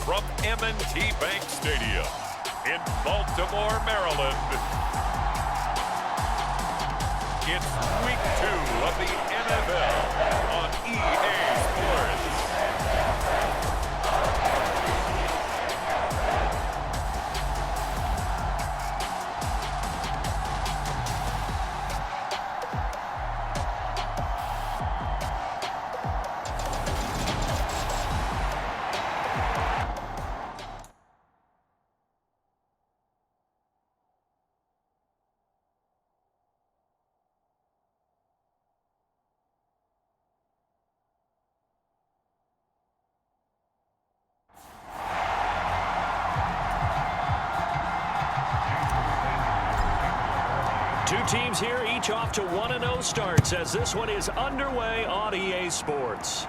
from M&T Bank Stadium in Baltimore, Maryland. It's week 2 of the NFL on EA Sports. Two teams here, each off to 1-0 starts as this one is underway on EA Sports.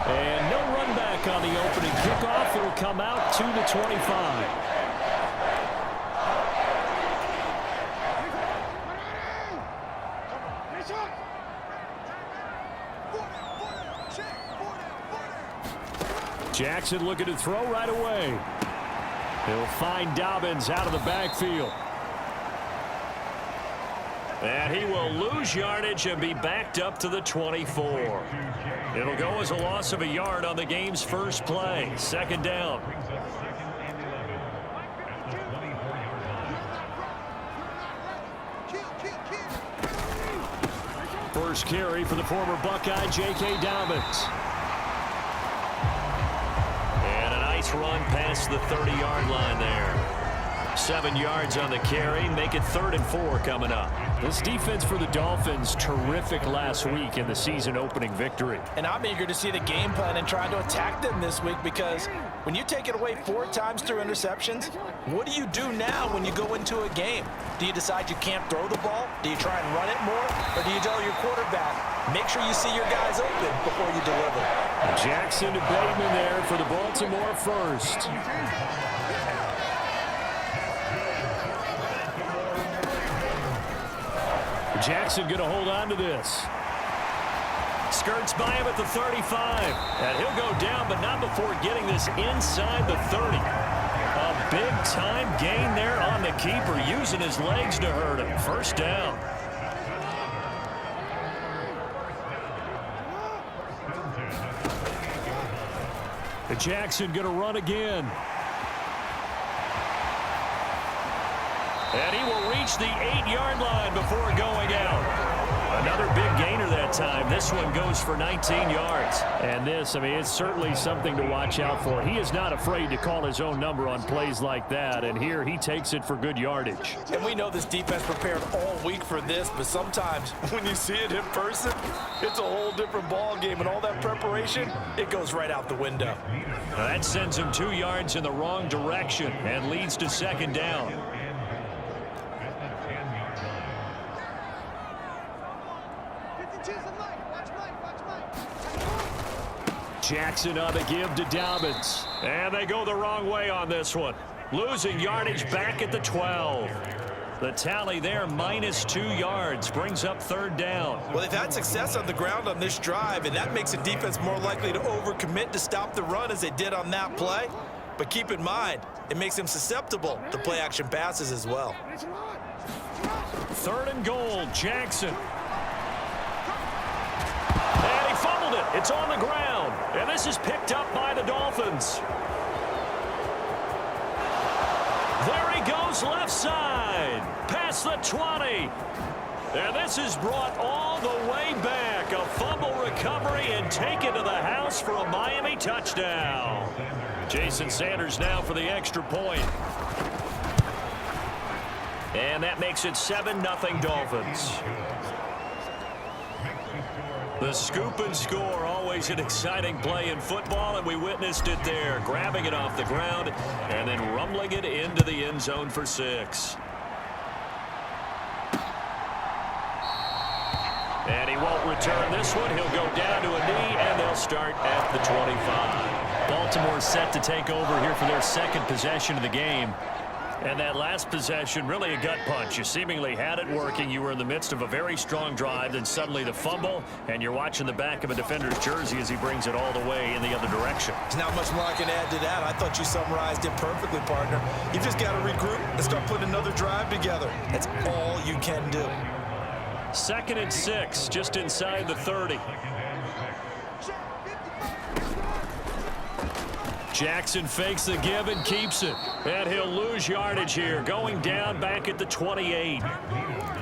And no run back on the opening kickoff. It'll come out to the 25. Jackson looking to throw right away. He'll find Dobbins out of the backfield. And he will lose yardage and be backed up to the 24. It'll go as a loss of a yard on the game's first play. Second down. First carry for the former Buckeye, J.K. Dobbins. Run past the 30-yard line there. 7 yards on the carry. Make it 3rd and 4 coming up. This defense for the Dolphins, terrific last week in the season opening victory. And I'm eager to see the game plan and try to attack them this week, because when you take it away 4 times through interceptions, what do you do now when you go into a game? Do you decide you can't throw the ball? Do you try and run it more? Or do you tell your quarterback, make sure you see your guys open before you deliver? Jackson to Bateman there for the Baltimore first. Jackson going to hold on to this. Skirts by him at the 35. And he'll go down, but not before getting this inside the 30. A big-time gain there on the keeper, using his legs to hurt him. First down. Jackson going to run again. And he will reach the 8-yard line before going out. Another big gainer that time. This one goes for 19 yards. And this, I mean, it's certainly something to watch out for. He is not afraid to call his own number on plays like that. And here he takes it for good yardage. And we know this defense prepared all week for this, but sometimes when you see it in person, it's a whole different ball game. And all that preparation, it goes right out the window. Now that sends him 2 yards in the wrong direction and leads to second down. Jackson on the give to Dobbins. And they go the wrong way on this one. Losing yardage back at the 12. The tally there, -2 yards, brings up 3rd down. Well, they've had success on the ground on this drive, and that makes the defense more likely to overcommit to stop the run as they did on that play. But keep in mind, it makes them susceptible to play-action passes as well. 3rd and goal, Jackson. And he fumbled it. It's on the ground. And this is picked up by the Dolphins. There he goes left side. Past the 20. And this is brought all the way back. A fumble recovery and taken to the house for a Miami touchdown. Jason Sanders now for the extra point. And that makes it 7-0 Dolphins. The scoop and score, always an exciting play in football, and we witnessed it there, grabbing it off the ground and then rumbling it into the end zone for 6. And he won't return this one. He'll go down to a knee, and they'll start at the 25. Baltimore set to take over here for their second possession of the game. And that last possession, really a gut punch. You seemingly had it working. You were in the midst of a very strong drive, then suddenly the fumble, and you're watching the back of a defender's jersey as he brings it all the way in the other direction. There's not much more I can add to that. I thought you summarized it perfectly, partner. You've just got to regroup and start putting another drive together. That's all you can do. 2nd and 6, just inside the 30. Jackson fakes the give and keeps it. And he'll lose yardage here, going down back at the 28.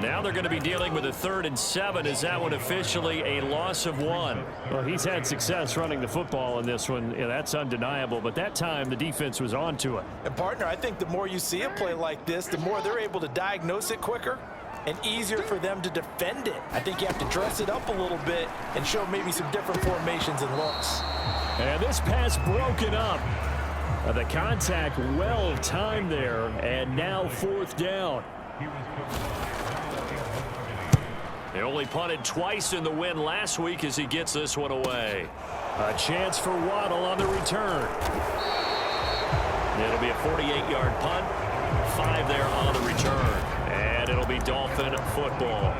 Now they're going to be dealing with a 3rd and 7. Is that one officially a loss of 1? Well, he's had success running the football in this one. Yeah, that's undeniable. But that time, the defense was on to it. And, partner, I think the more you see a play like this, the more they're able to diagnose it quicker and easier for them to defend it. I think you have to dress it up a little bit and show maybe some different formations and looks. And this pass broken up. The contact well timed there, and now 4th down. They only punted twice in the win last week as he gets this one away. A chance for Waddle on the return. It'll be a 48-yard punt. 5 there on the return. And it'll be Dolphin football.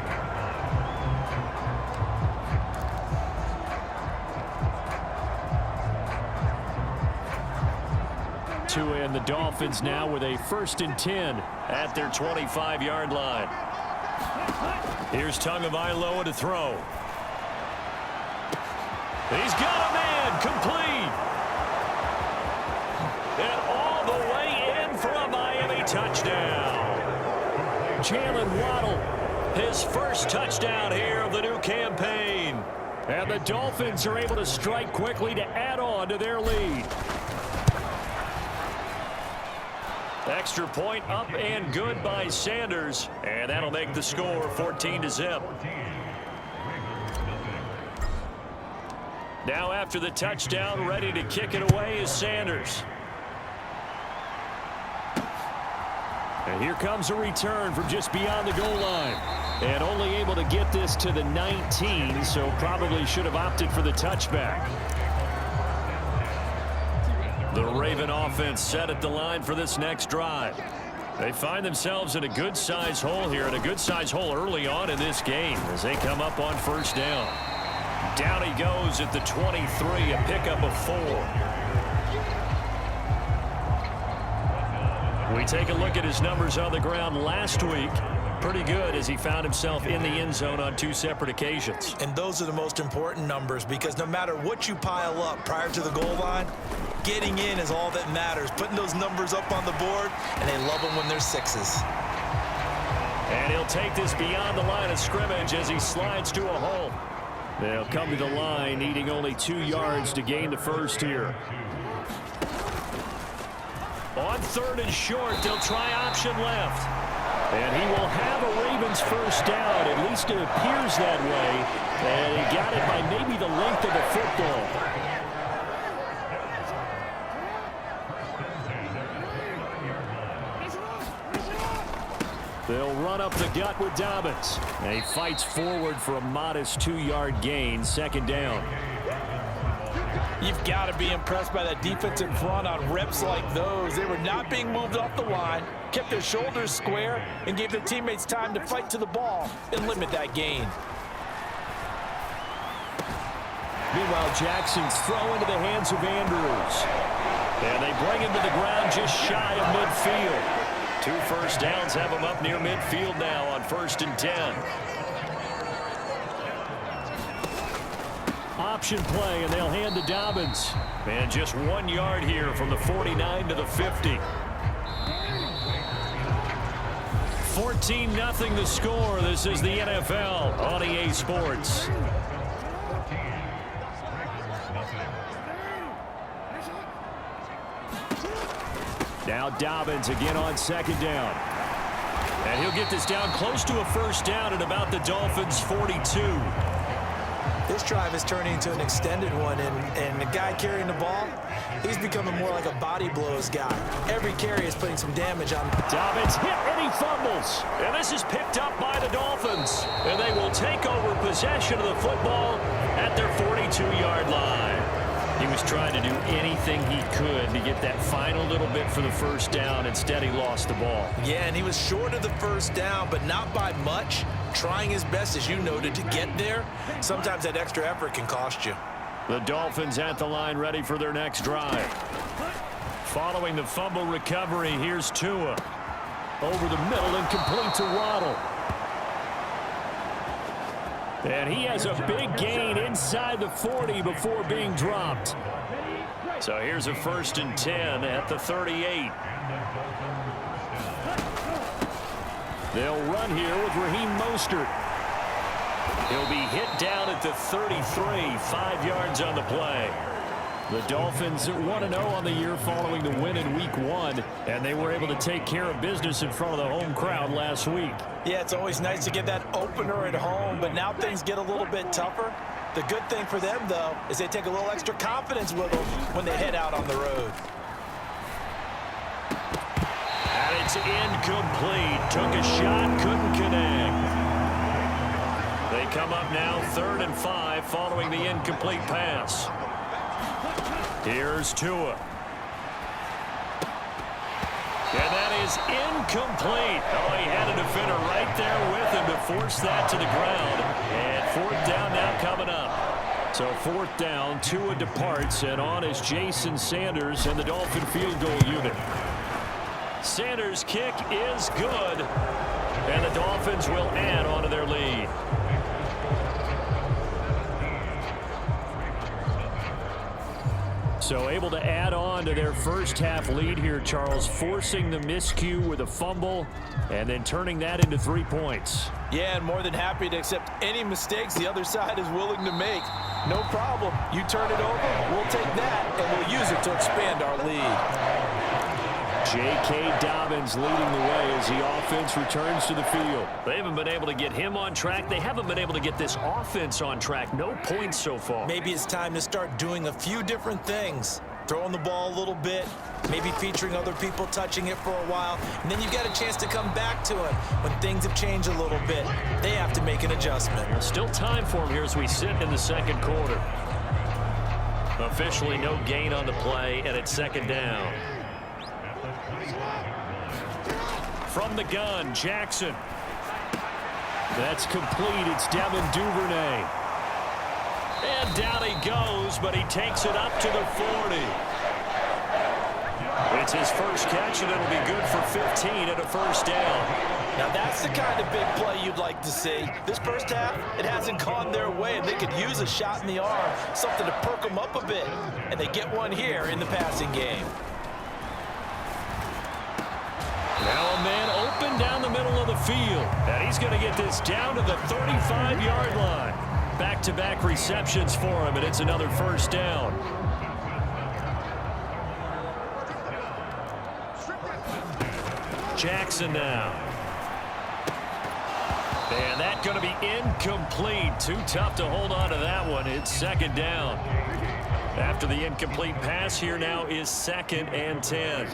And the Dolphins now with a 1st and 10 at their 25-yard line. Here's Tagovailoa to throw. He's got a man complete. And all the way in for a Miami touchdown. Jalen Waddle, his first touchdown here of the new campaign. And the Dolphins are able to strike quickly to add on to their lead. Extra point up and good by Sanders, and that'll make the score 14-0. Now after the touchdown, ready to kick it away is Sanders. And here comes a return from just beyond the goal line. And only able to get this to the 19, so probably should have opted for the touchback. The Raven offense set at the line for this next drive. They find themselves in a good-sized hole here, and a good-sized hole early on in this game as they come up on 1st down. Down he goes at the 23, a pickup of 4. We take a look at his numbers on the ground last week. Pretty good as he found himself in the end zone on 2 separate occasions. And those are the most important numbers because no matter what you pile up prior to the goal line, getting in is all that matters. Putting those numbers up on the board, and they love them when they're 6s. And he'll take this beyond the line of scrimmage as he slides to a hole. They'll come to the line needing only 2 yards to gain the first here. On 3rd and short, they'll try option left. And he will have a Ravens first down. At least it appears that way. And he got it by maybe the length of the football. They'll run up the gut with Dobbins. And he fights forward for a modest 2-yard gain, 2nd down. You've got to be impressed by that defensive front on reps like those. They were not being moved off the line, kept their shoulders square, and gave their teammates time to fight to the ball and limit that gain. Meanwhile, Jackson's throw into the hands of Andrews. And they bring him to the ground just shy of midfield. 2 first downs have him up near midfield now on 1st and 10. Option play, and they'll hand to Dobbins. And just 1 yard here from the 49 to the 50. 14-0 the score. This is the NFL on EA Sports. Now Dobbins again on 2nd down. And he'll get this down close to a first down at about the Dolphins' 42. This drive is turning into an extended one, and the guy carrying the ball, he's becoming more like a body blows guy. Every carry is putting some damage on. Dobbins hit, and he fumbles. And this is picked up by the Dolphins. And they will take over possession of the football at their 42-yard line. He was trying to do anything he could to get that final little bit for the first down. Instead, he lost the ball. Yeah, and he was short of the first down, but not by much. Trying his best, as you noted, to get there. Sometimes that extra effort can cost you. The Dolphins at the line, ready for their next drive. Following the fumble recovery, here's Tua. Over the middle and complete to Waddle. And he has a big gain inside the 40 before being dropped. So here's a 1st and 10 at the 38. They'll run here with Raheem Mostert. He'll be hit down at the 33, 5 yards on the play. The Dolphins 1-0 on the year following the win in Week 1, and they were able to take care of business in front of the home crowd last week. Yeah, it's always nice to get that opener at home, but now things get a little bit tougher. The good thing for them, though, is they take a little extra confidence with them when they head out on the road. And it's incomplete. Took a shot, couldn't connect. They come up now 3rd and 5 following the incomplete pass. Here's Tua. And that is incomplete. Oh, he had a defender right there with him to force that to the ground. And 4th down now coming up. So 4th down, Tua departs, and on is Jason Sanders and the Dolphin field goal unit. Sanders' kick is good, and the Dolphins will add on to their lead. So able to add on to their first half lead here, Charles, forcing the miscue with a fumble and then turning that into 3 points. Yeah, and more than happy to accept any mistakes the other side is willing to make. No problem. You turn it over, we'll take that, and we'll use it to expand our lead. J.K. Dobbins leading the way as the offense returns to the field. They haven't been able to get him on track. They haven't been able to get this offense on track. No points so far. Maybe it's time to start doing a few different things. Throwing the ball a little bit, maybe featuring other people touching it for a while, and then you've got a chance to come back to it when things have changed a little bit. They have to make an adjustment. Still time for him here as we sit in the second quarter. Officially no gain on the play, and it's 2nd down. From the gun, Jackson. That's complete. It's Devin Duvernay. And down he goes, but he takes it up to the 40. It's his first catch, and it'll be good for 15 and a 1st down. Now that's the kind of big play you'd like to see. This first half, it hasn't gone their way, and they could use a shot in the arm, something to perk them up a bit. And they get one here in the passing game. Now a man open down the middle of the field. And he's going to get this down to the 35-yard line. Back-to-back receptions for him, and it's another 1st down. Jackson now. And that's going to be incomplete. Too tough to hold on to that one. It's 2nd down. After the incomplete pass, here now is 2nd and 10.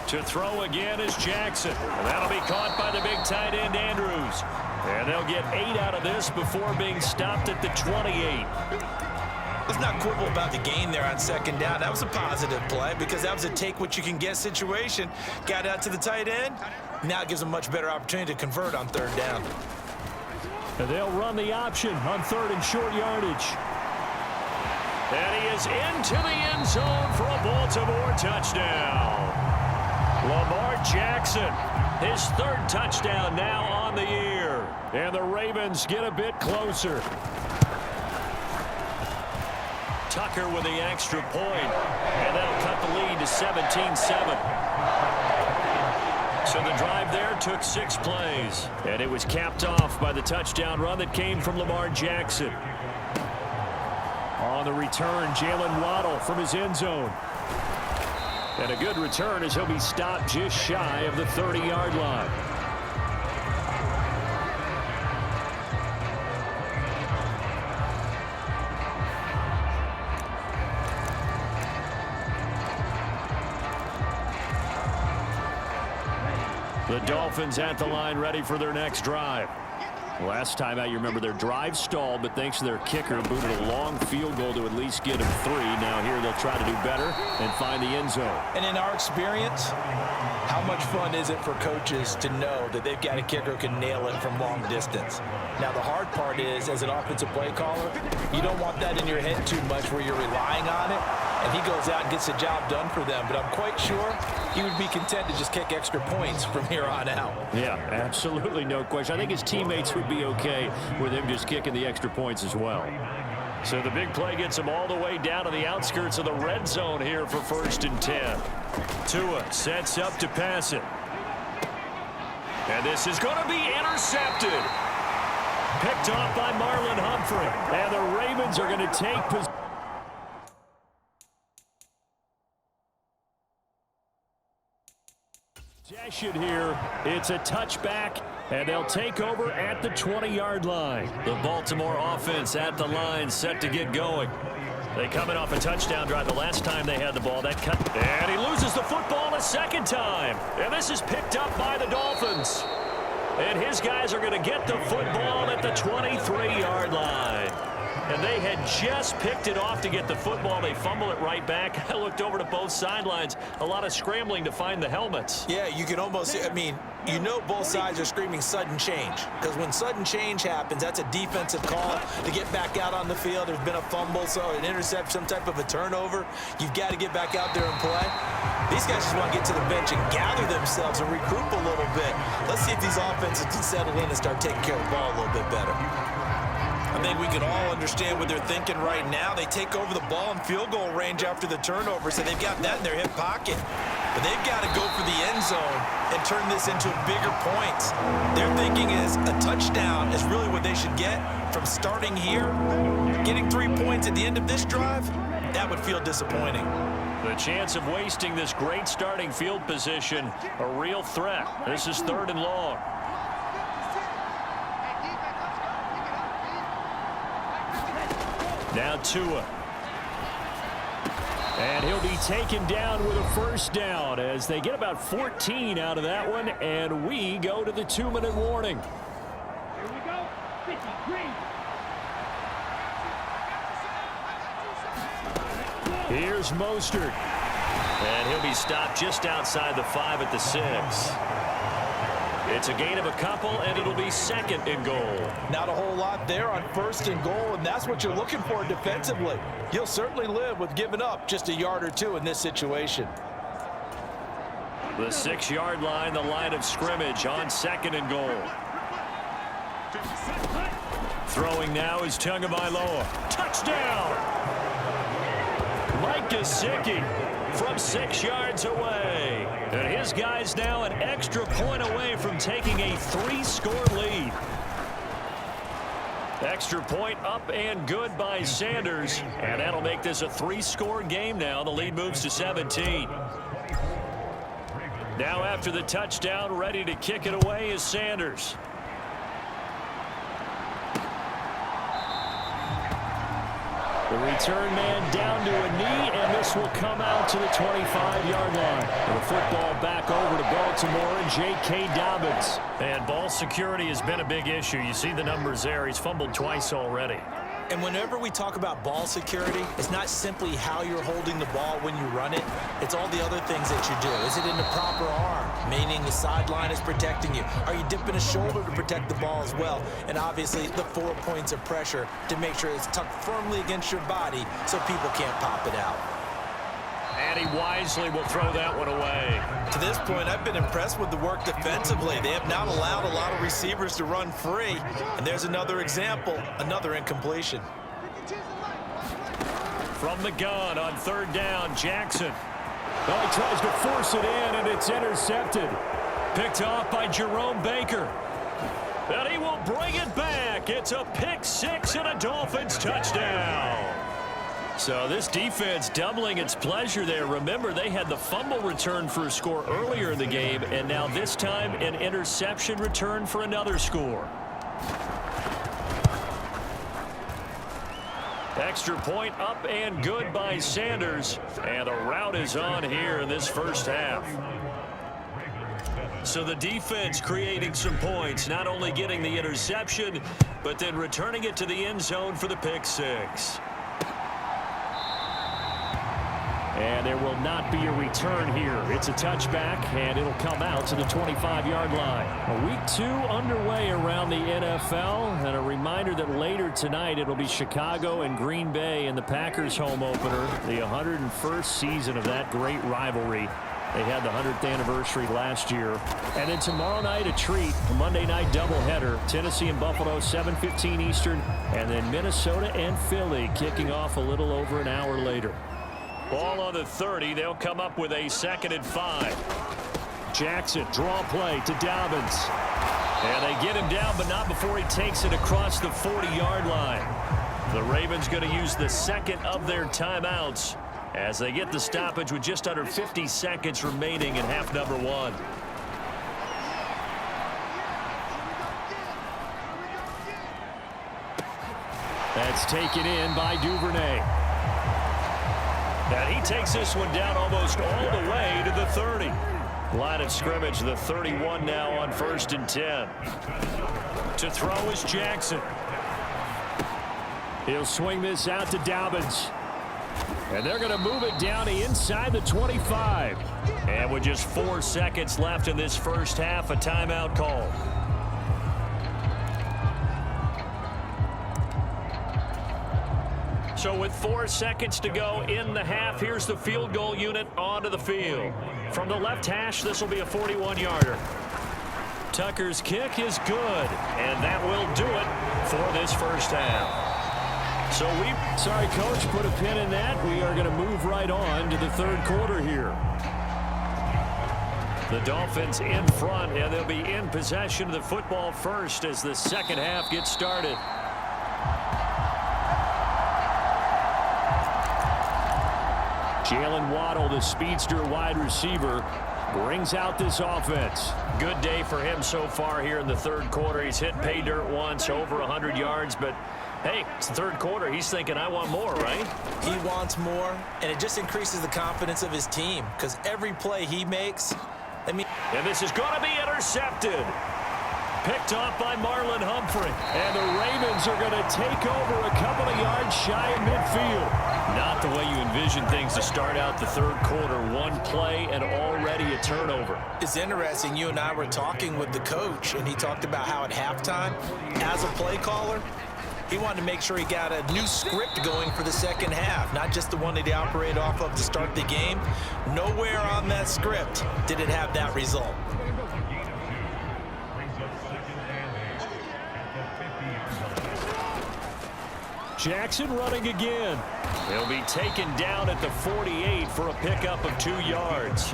To throw again is Jackson. And that'll be caught by the big tight end, Andrews. And they'll get 8 out of this before being stopped at the 28. Let's not quibble about the gain there on 2nd down. That was a positive play because that was a take-what-you-can-get situation. Got out to the tight end. Now it gives them a much better opportunity to convert on 3rd down. And they'll run the option on 3rd and short yardage. And he is into the end zone for a Baltimore touchdown. Lamar Jackson, his 3rd touchdown now on the year. And the Ravens get a bit closer. Tucker with the extra point, and that'll cut the lead to 17-7. So the drive there took 6 plays, and it was capped off by the touchdown run that came from Lamar Jackson. On the return, Jalen Waddle from his end zone. And a good return as he'll be stopped just shy of the 30-yard line. The Dolphins at the line ready for their next drive. Last time out, you remember their drive stalled, but thanks to their kicker, booted a long field goal to at least get them 3. Now here they'll try to do better and find the end zone. And in our experience, how much fun is it for coaches to know that they've got a kicker who can nail it from long distance? Now, the hard part is, as an offensive play caller, you don't want that in your head too much where you're relying on it, and he goes out and gets the job done for them. But I'm quite sure he would be content to just kick extra points from here on out. Yeah, absolutely no question. I think his teammates would be okay with him just kicking the extra points as well. So the big play gets him all the way down to the outskirts of the red zone here for 1st and 10. Tua sets up to pass it. And this is going to be intercepted. Picked off by Marlon Humphrey. And the Ravens are going to take possession. Here, it's a touchback, and they'll take over at the 20-yard line. The Baltimore offense at the line, set to get going. They coming off a touchdown drive the last time they had the ball. That cut, and he loses the football a second time. And this is picked up by the Dolphins. And his guys are going to get the football at the 23-yard line. And they had just picked it off to get the football. They fumble it right back. I looked over to both sidelines. A lot of scrambling to find the helmets. Yeah, you can almost, I mean, you know both sides are screaming sudden change. Because when sudden change happens, that's a defensive call to get back out on the field. There's been a fumble, so an intercept, some type of a turnover. You've got to get back out there and play. These guys just want to get to the bench and gather themselves and regroup a little bit. Let's see if these offenses can settle in and start taking care of the ball a little bit better. I think we can all understand what they're thinking right now. They take over the ball in field goal range after the turnover, so they've got that in their hip pocket. But they've got to go for the end zone and turn this into bigger points. Their thinking is a touchdown is really what they should get from starting here. Getting 3 points at the end of this drive, that would feel disappointing. The chance of wasting this great starting field position, a real threat. This is 3rd and long. Now Tua. And he'll be taken down with a 1st down as they get about 14 out of that one, and we go to the 2-minute warning. Here we go. 53. Here's Mostert. And he'll be stopped just outside the 5 at the 6. It's a gain of a couple, and it'll be 2nd and goal. Not a whole lot there on 1st and goal, and that's what you're looking for defensively. You'll certainly live with giving up just a yard or 2 in this situation. The 6-yard line, the line of scrimmage on 2nd and goal. Throwing now is Tagovailoa. Touchdown! Mike Gesicki from 6 yards away. And his guys now an extra point away from taking a 3-score lead. Extra point up and good by Sanders. And that'll make this a 3-score game now. The lead moves to 17. Now after the touchdown, ready to kick it away is Sanders. The return man down to a knee, and this will come out to the 25-yard line. The football back over to Baltimore and J.K. Dobbins. And ball security has been a big issue. You see the numbers there. He's fumbled twice already. And whenever we talk about ball security, it's not simply how you're holding the ball when you run it. It's all the other things that you do. Is it in the proper arm, meaning the sideline is protecting you? Are you dipping a shoulder to protect the ball as well? And obviously the 4 points of pressure to make sure it's tucked firmly against your body so people can't pop it out. And he wisely will throw that one away. To this point, I've been impressed with the work defensively. They have not allowed a lot of receivers to run free. And there's another example, another incompletion. From the gun on 3rd down, Jackson. Well, he tries to force it in, and it's intercepted. Picked off by Jerome Baker. And he will bring it back. It's a pick 6 and a Dolphins touchdown. So this defense doubling its pleasure there. Remember, they had the fumble return for a score earlier in the game, and now this time an interception return for another score. Extra point up and good by Sanders, and the route is on here in this 1st half. So the defense creating some points, not only getting the interception, but then returning it to the end zone for the pick six. And there will not be a return here. It's a touchback, and it'll come out to the 25-yard line. Week 2 underway around the NFL, and a reminder that later tonight it'll be Chicago and Green Bay in the Packers home opener, the 101st season of that great rivalry. They had the 100th anniversary last year. And then tomorrow night, a treat, a Monday night doubleheader. Tennessee and Buffalo, 7:15 Eastern, and then Minnesota and Philly kicking off a little over an hour later. Ball on the 30. They'll come up with a 2nd and 5. Jackson, draw play to Dobbins. And they get him down, but not before he takes it across the 40-yard line. The Ravens going to use the second of their timeouts as they get the stoppage with just under 50 seconds remaining in half number 1. That's taken in by Duvernay. And he takes this one down almost all the way to the 30. Line of scrimmage, the 31 now on 1st and 10. To throw is Jackson. He'll swing this out to Dobbins. And they're going to move it down to inside the 25. And with just 4 seconds left in this first half, a timeout call. So with 4 seconds to go in the half, here's the field goal unit onto the field. From the left hash, this will be a 41-yarder. Tucker's kick is good, and that will do it for this first half. So sorry, Coach, put a pin in that. We are going to move right on to the third quarter here. The Dolphins in front, and they'll be in possession of the football first as the second half gets started. Jalen Waddle, the speedster wide receiver, brings out this offense. Good day for him so far here in the third quarter. He's hit pay dirt once, over 100 yards, but hey, it's the third quarter. He's thinking, I want more, right? He wants more, and it just increases the confidence of his team because every play he makes, and this is going to be intercepted. Picked off by Marlon Humphrey. And the Ravens are going to take over a couple of yards shy of midfield. Not the way you envision things to start out the third quarter. One play and already a turnover. It's interesting. You and I were talking with the coach, and he talked about how at halftime, as a play caller, he wanted to make sure he got a new script going for the second half, not just the one that he operated off of to start the game. Nowhere on that script did it have that result. Jackson running again. He'll be taken down at the 48 for a pickup of 2 yards.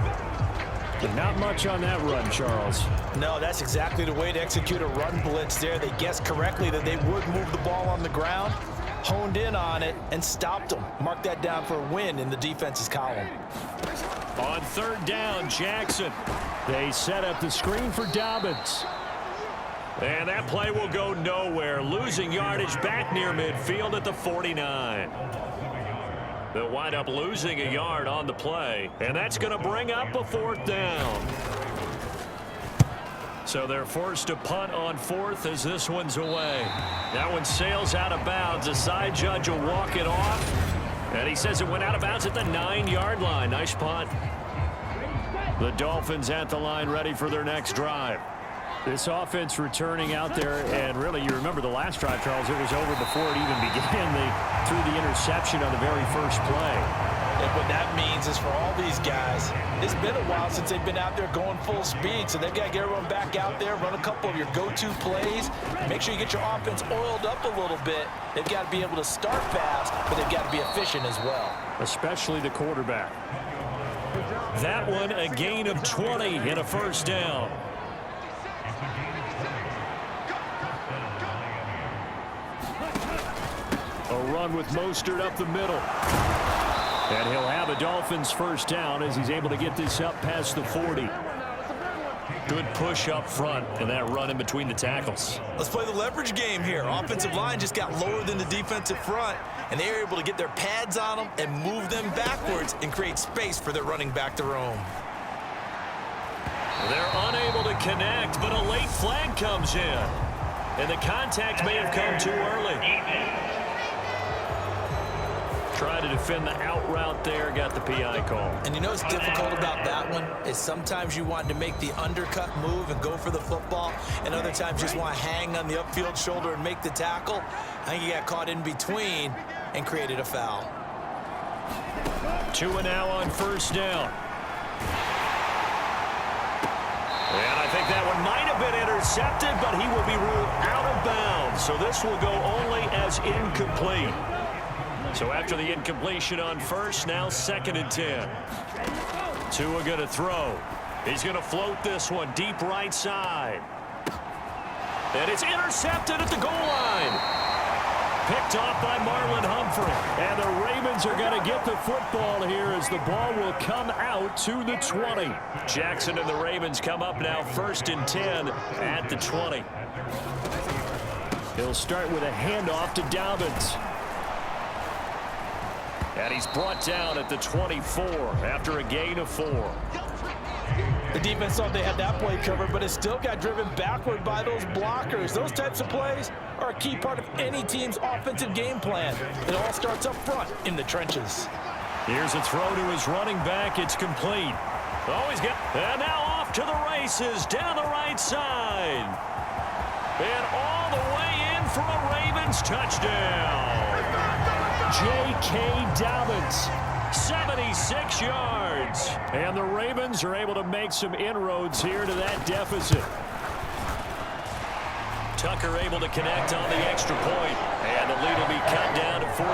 Not much on that run, Charles. No, that's exactly the way to execute a run blitz there. They guessed correctly that they would move the ball on the ground, honed in on it, and stopped them. Mark that down for a win in the defense's column. On third down, Jackson. They set up the screen for Dobbins. And that play will go nowhere. Losing yardage back near midfield at the 49. They'll wind up losing a yard on the play. And that's going to bring up a 4th down. So they're forced to punt on 4th as this one's away. That one sails out of bounds. The side judge will walk it off. And he says it went out of bounds at the 9-yard line. Nice punt. The Dolphins at the line ready for their next drive. This offense returning out there, and really, you remember the last drive, Charles, it was over before it even began. They threw the interception on the very first play. And what that means is for all these guys, it's been a while since they've been out there going full speed, so they've got to get everyone back out there, run a couple of your go-to plays, make sure you get your offense oiled up a little bit. They've got to be able to start fast, but they've got to be efficient as well. Especially the quarterback. That one, a gain of 20 and a first down. A run with Mostert up the middle. And he'll have a Dolphins first down as he's able to get this up past the 40. Good push up front and that run in between the tackles. Let's play the leverage game here. Offensive line just got lower than the defensive front, and they were able to get their pads on them and move them backwards and create space for their running back to roam. They're unable to connect, but a late flag comes in. And the contact may have come too early. Tried to defend the out route there, got the PI call. And you know what's difficult about that one is sometimes you want to make the undercut move and go for the football, and other times you just want to hang on the upfield shoulder and make the tackle. I think he got caught in between and created a foul. 2 and now on first down. And I think that one might have been intercepted, but he will be ruled out of bounds. So this will go only as incomplete. So after the incompletion on first, now 2nd and 10. Tua going to throw. He's going to float this one deep right side. And it's intercepted at the goal line. Picked off by Marlon Humphrey. And the Ravens are going to get the football here as the ball will come out to the 20. Jackson and the Ravens come up now 1st and 10 at the 20. He'll start with a handoff to Dobbins. And he's brought down at the 24 after a gain of 4. The defense thought they had that play covered, but it still got driven backward by those blockers. Those types of plays are a key part of any team's offensive game plan. It all starts up front in the trenches. Here's a throw to his running back. It's complete. Oh, he's got... And now off to the races down the right side. And all the way in for a Ravens touchdown. J.K. Dobbins, 76 yards. And the Ravens are able to make some inroads here to that deficit. Tucker able to connect on the extra point. And the lead will be cut down to 14.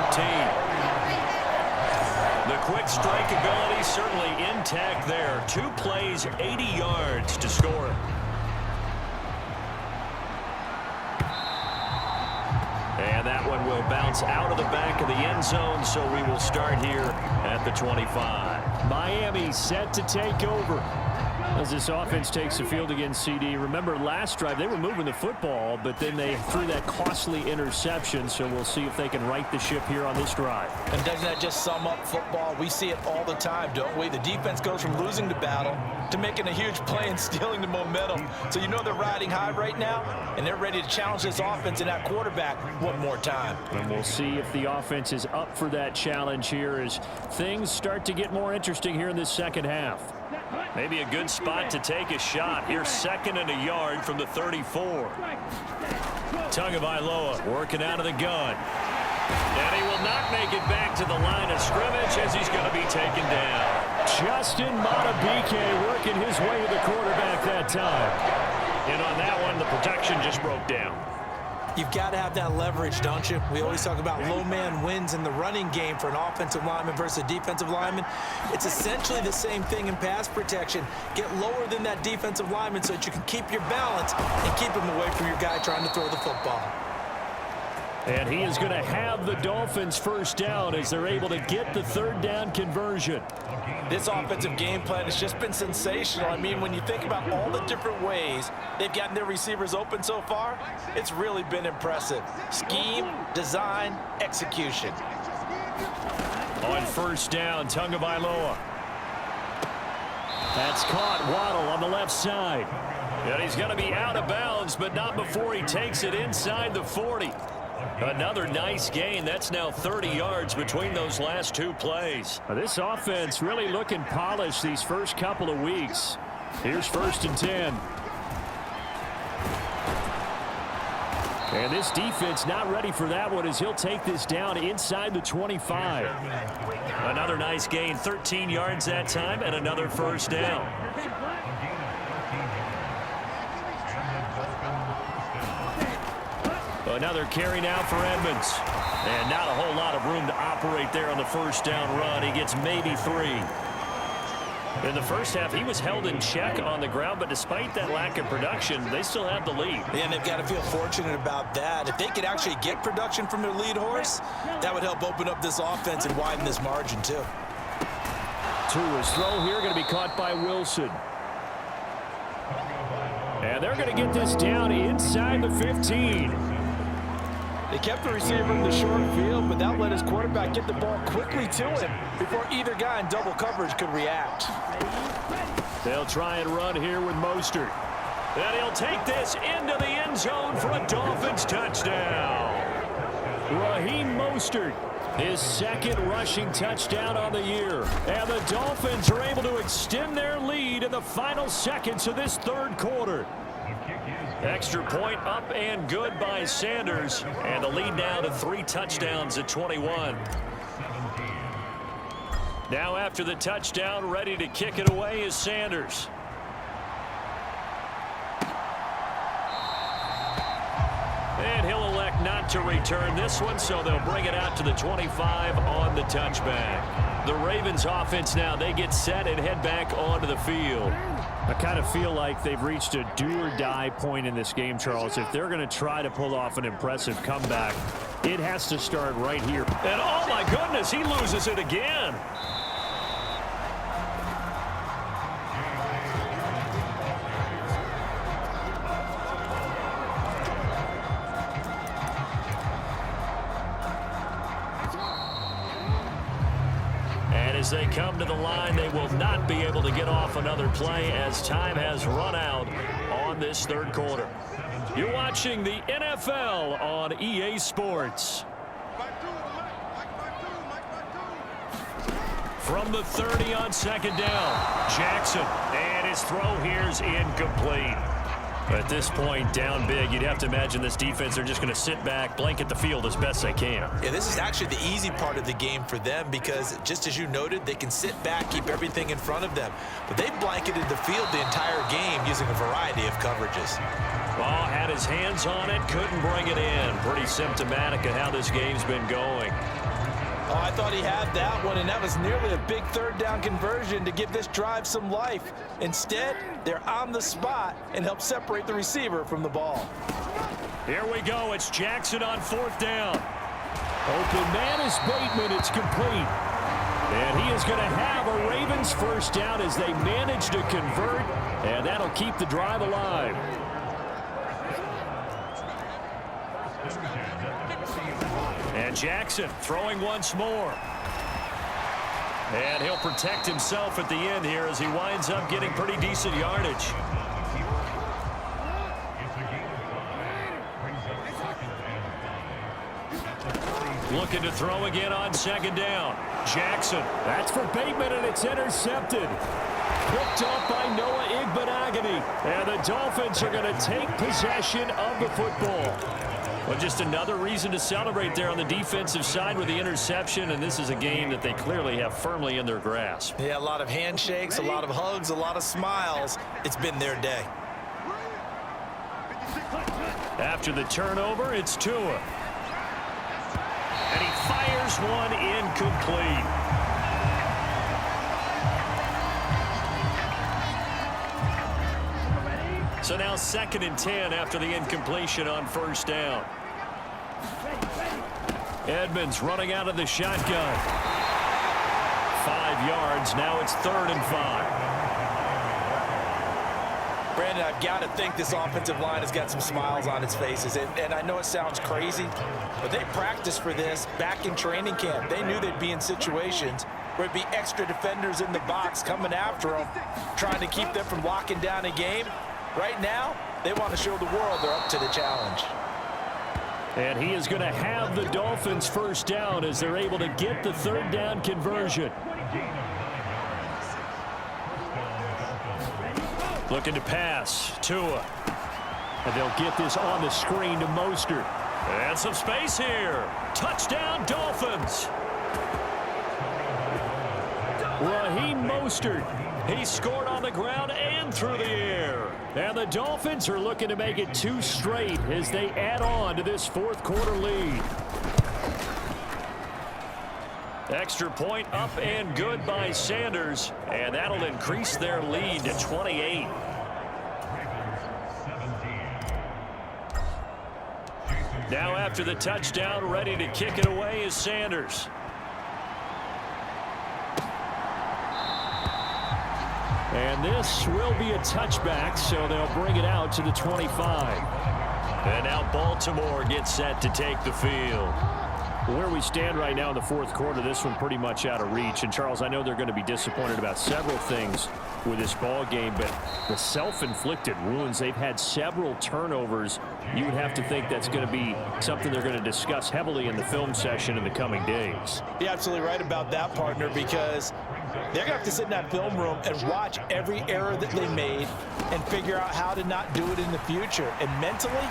The quick strike ability certainly intact there. 2 plays, 80 yards to score. And that one will bounce out of the back of the end zone, so we will start here at the 25. Miami set to take over as this offense takes the field against CD. Remember last drive, they were moving the football, but then they threw that costly interception, so we'll see if they can right the ship here on this drive. And doesn't that just sum up football? We see it all the time, don't we? The defense goes from losing the battle to making a huge play and stealing the momentum. So you know they're riding high right now, and they're ready to challenge this offense and that quarterback one more time. And we'll see if the offense is up for that challenge here as things start to get more interesting here in this second half. Maybe a good spot to take a shot. Here's 2nd and a yard from the 34. Tagovailoa working out of the gun. And he will not make it back to the line of scrimmage as he's going to be taken down. Justin Madubuike working his way to the quarterback that time. And on that one, the protection just broke down. You've got to have that leverage, don't you? We always talk about low man wins in the running game for an offensive lineman versus a defensive lineman. It's essentially the same thing in pass protection. Get lower than that defensive lineman so that you can keep your balance and keep him away from your guy trying to throw the football. And he is going to have the Dolphins first down as they're able to get the 3rd down conversion. This offensive game plan has just been sensational. I mean, when you think about all the different ways they've gotten their receivers open so far, it's really been impressive. Scheme, design, execution. On first down, Tagovailoa. That's caught. Waddle on the left side. And he's going to be out of bounds, but not before he takes it inside the 40. Another nice gain. That's now 30 yards between those last 2 plays. This offense really looking polished these first couple of weeks. Here's 1st and 10. And this defense not ready for that one as he'll take this down inside the 25. Another nice gain, 13 yards that time, and another first down. Another carry now for Edmonds. And not a whole lot of room to operate there on the first down run. He gets maybe 3. In the first half, he was held in check on the ground, but despite that lack of production, they still have the lead. And they've got to feel fortunate about that. If they could actually get production from their lead horse, that would help open up this offense and widen this margin, too. Tua's throw here going to be caught by Wilson. And they're going to get this down inside the 15. They kept the receiver in the short field, but that let his quarterback get the ball quickly to him before either guy in double coverage could react. They'll try and run here with Mostert. And he'll take this into the end zone for a Dolphins touchdown. Raheem Mostert, his second rushing touchdown on the year. And the Dolphins are able to extend their lead in the final seconds of this third quarter. Extra point up and good by Sanders. And the lead now to 3 touchdowns at 21. Now after the touchdown, ready to kick it away is Sanders. And he'll elect not to return this one, so they'll bring it out to the 25 on the touchback. The Ravens offense now, they get set and head back onto the field. I kind of feel like they've reached a do-or-die point in this game, Charles. If they're going to try to pull off an impressive comeback, it has to start right here. And oh my goodness, he loses it again. As they come to the line, they will not be able to get off another play as time has run out on this third quarter. You're watching the NFL on EA Sports. From the 30 on second down, Jackson, and his throw here is incomplete. At this point, down big, you'd have to imagine this defense are just going to sit back, blanket the field as best they can. Yeah, this is actually the easy part of the game for them because, just as you noted, they can sit back, keep everything in front of them. But they blanketed the field the entire game using a variety of coverages. Ball had his hands on it, couldn't bring it in. Pretty symptomatic of how this game's been going. Oh, I thought he had that one, and that was nearly a big third down conversion to give this drive some life. Instead, they're on the spot and help separate the receiver from the ball. Here we go. It's Jackson on fourth down. Open man is Bateman. It's complete. And he is going to have a Ravens first down as they manage to convert, and that'll keep the drive alive. And Jackson throwing once more. And he'll protect himself at the end here as he winds up getting pretty decent yardage. Looking to throw again on second down. Jackson. That's for Bateman, and it's intercepted. Picked off by Noah Igbenogany. And the Dolphins are going to take possession of the football. Well, just another reason to celebrate there on the defensive side with the interception, and this is a game that they clearly have firmly in their grasp. Yeah, a lot of handshakes, a lot of hugs, a lot of smiles. It's been their day. After the turnover, it's Tua. And he fires one incomplete. So now 2nd and 10 after the incompletion on first down. Edmonds running out of the shotgun. 5 yards. Now it's 3rd and 5. Brandon, I've got to think this offensive line has got some smiles on its faces. And I know it sounds crazy, but they practiced for this back in training camp. They knew they'd be in situations where it'd be extra defenders in the box coming after them, trying to keep them from locking down a game. Right now, they want to show the world they're up to the challenge. And he is going to have the Dolphins first down as they're able to get the 3rd down conversion. Looking to pass. Tua. And they'll get this on the screen to Mostert. And some space here. Touchdown, Dolphins. Raheem Mostert. He scored on the ground and through the air. And the Dolphins are looking to make it 2 straight as they add on to this 4th quarter lead. Extra point up and good by Sanders. And that'll increase their lead to 28. Now after the touchdown, ready to kick it away is Sanders. And this will be a touchback, so they'll bring it out to the 25. And now Baltimore gets set to take the field. Where we stand right now in the fourth quarter, this one pretty much out of reach. And, Charles, I know they're going to be disappointed about several things with this ball game, but the self-inflicted wounds, they've had several turnovers. You would have to think that's going to be something they're going to discuss heavily in the film session in the coming days. You're absolutely right about that, partner, because they're going to have to sit in that film room and watch every error that they made and figure out how to not do it in the future. And mentally,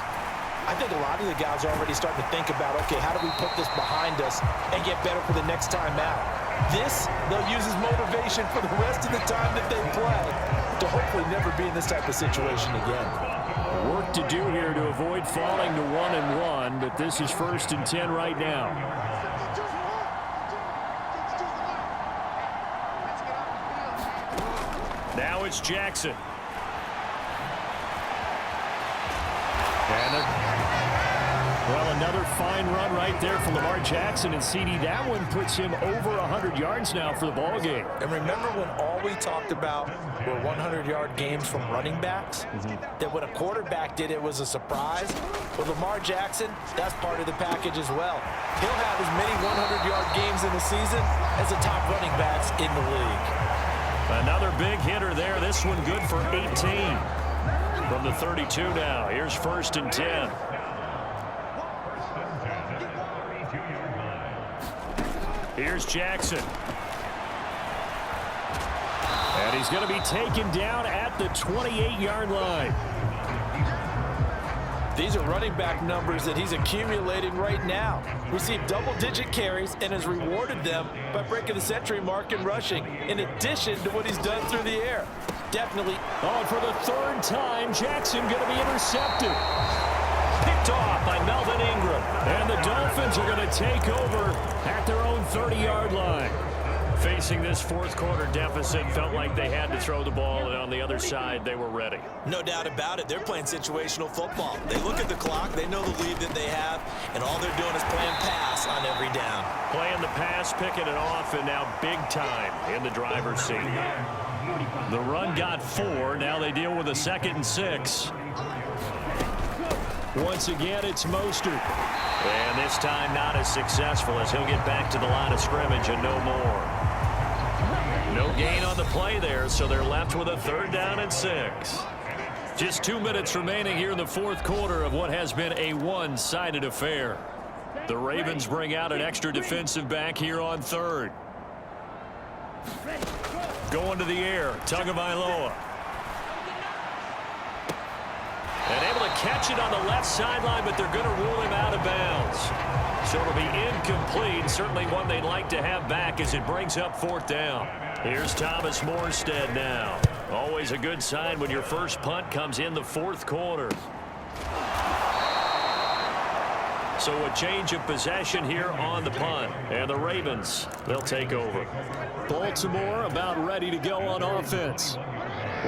I think a lot of the guys are already starting to think about, okay, how do we put this behind us and get better for the next time out? This, they'll use as motivation for the rest of the time that they play to hopefully never be in this type of situation again. Work to do here to avoid falling to 1-1, but this is 1st and 10 right now. Now it's Jackson. Well, another fine run right there for Lamar Jackson, and CD, that one puts him over 100 yards now for the ball game. And remember when all we talked about were 100-yard games from running backs? That when a quarterback did it was a surprise? Well, Lamar Jackson, that's part of the package as well. He'll have as many 100-yard games in the season as the top running backs in the league. Another big hitter there. This one good for 18. From the 32 now. Here's 1st and 10. Here's Jackson. And he's going to be taken down at the 28-yard line. These are running back numbers that he's accumulating right now. Received double-digit carries and has rewarded them by breaking the century mark in rushing, in addition to what he's done through the air. Definitely. Oh, for the 3rd time, Jackson going to be intercepted. Picked off by Melvin Ingram. And the Dolphins are going to take over at their own 30-yard line. Facing this fourth quarter deficit, felt like they had to throw the ball, and on the other side, they were ready. No doubt about it. They're playing situational football. They look at the clock, they know the lead that they have, and all they're doing is playing pass on every down. Playing the pass, picking it off, and now big time in the driver's seat. The run got 4. Now they deal with a 2nd and 6. Once again, it's Mostert. And this time not as successful as he'll get back to the line of scrimmage and no more. No gain on the play there, so they're left with a 3rd down and 6. Just 2 minutes remaining here in the fourth quarter of what has been a one-sided affair. The Ravens bring out an extra defensive back here on 3rd. Going to the air, Tagovailoa. And able to catch it on the left sideline, but they're going to rule him out of bounds. So it'll be incomplete. Certainly one they'd like to have back as it brings up 4th down. Here's Thomas Morstead now. Always a good sign when your first punt comes in the fourth quarter. So a change of possession here on the punt. And the Ravens, they'll take over. Baltimore about ready to go on offense.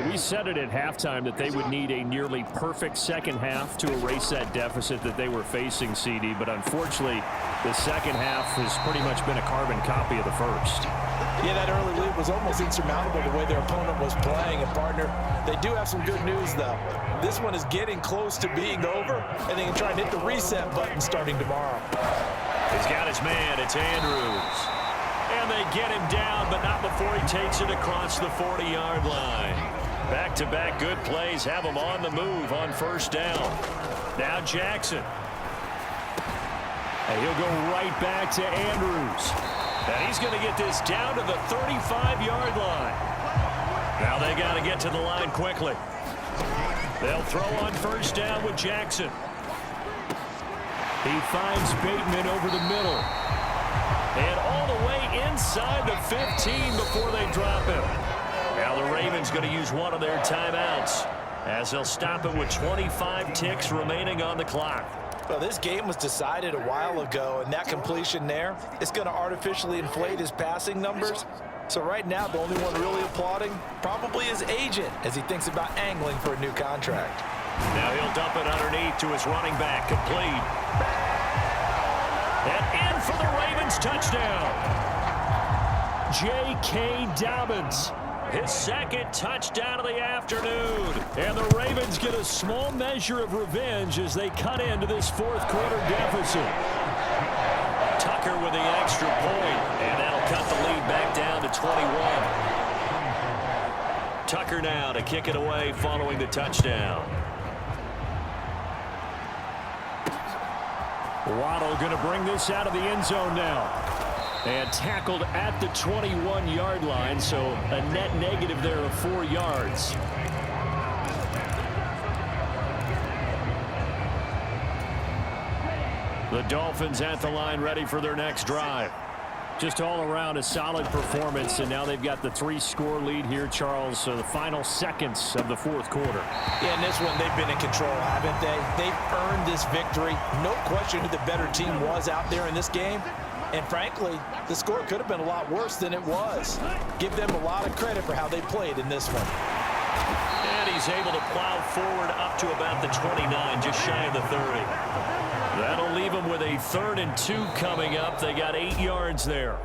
We said it at halftime that they would need a nearly perfect second half to erase that deficit that they were facing, CD. But unfortunately, the second half has pretty much been a carbon copy of the first. Yeah, that early lead was almost insurmountable the way their opponent was playing. And, partner, they do have some good news, though. This one is getting close to being over, and they can try and hit the reset button starting tomorrow. He's got his man. It's Andrews. And they get him down, but not before he takes it across the 40-yard line. Back-to-back good plays have him on the move on 1st down. Now Jackson. And he'll go right back to Andrews. And he's going to get this down to the 35-yard line. Now they got to get to the line quickly. They'll throw on 1st down with Jackson. He finds Bateman over the middle. And all the way inside the 15 before they drop him. Now the Ravens going to use one of their timeouts as they'll stop it with 25 ticks remaining on the clock. Well, this game was decided a while ago, and that completion there is going to artificially inflate his passing numbers. So right now, the only one really applauding probably his agent as he thinks about angling for a new contract. Now he'll dump it underneath to his running back, complete. And in for the Ravens touchdown. J.K. Dobbins His second touchdown of the afternoon. And the Ravens get a small measure of revenge as they cut into this fourth quarter deficit. Tucker with the extra point, and that'll cut the lead back down to 21. Tucker now to kick it away following the touchdown. Waddle going to bring this out of the end zone now. And tackled at the 21-yard line, so a net negative there of 4 yards. The Dolphins at the line ready for their next drive. Just all around a solid performance, and now they've got the 3-score lead here, Charles, so the final seconds of the fourth quarter. Yeah, in this one, they've been in control, haven't they? They've earned this victory. No question who the better team was out there in this game. And frankly, the score could have been a lot worse than it was. Give them a lot of credit for how they played in this one. And he's able to plow forward up to about the 29, just shy of the 30. That'll leave them with a 3rd and 2 coming up. They got 8 yards there.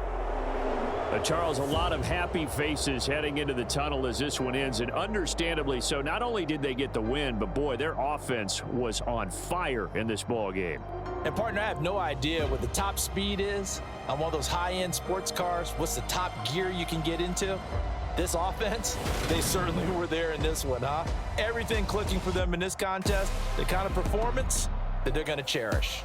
Charles, a lot of happy faces heading into the tunnel as this one ends, and understandably so. Not only did they get the win, but boy, their offense was on fire in this ball game. And partner, I have no idea what the top speed is on one of those high-end sports cars. What's the top gear you can get into? This offense, they certainly were there in this one, huh? Everything clicking for them in this contest, the kind of performance that they're going to cherish.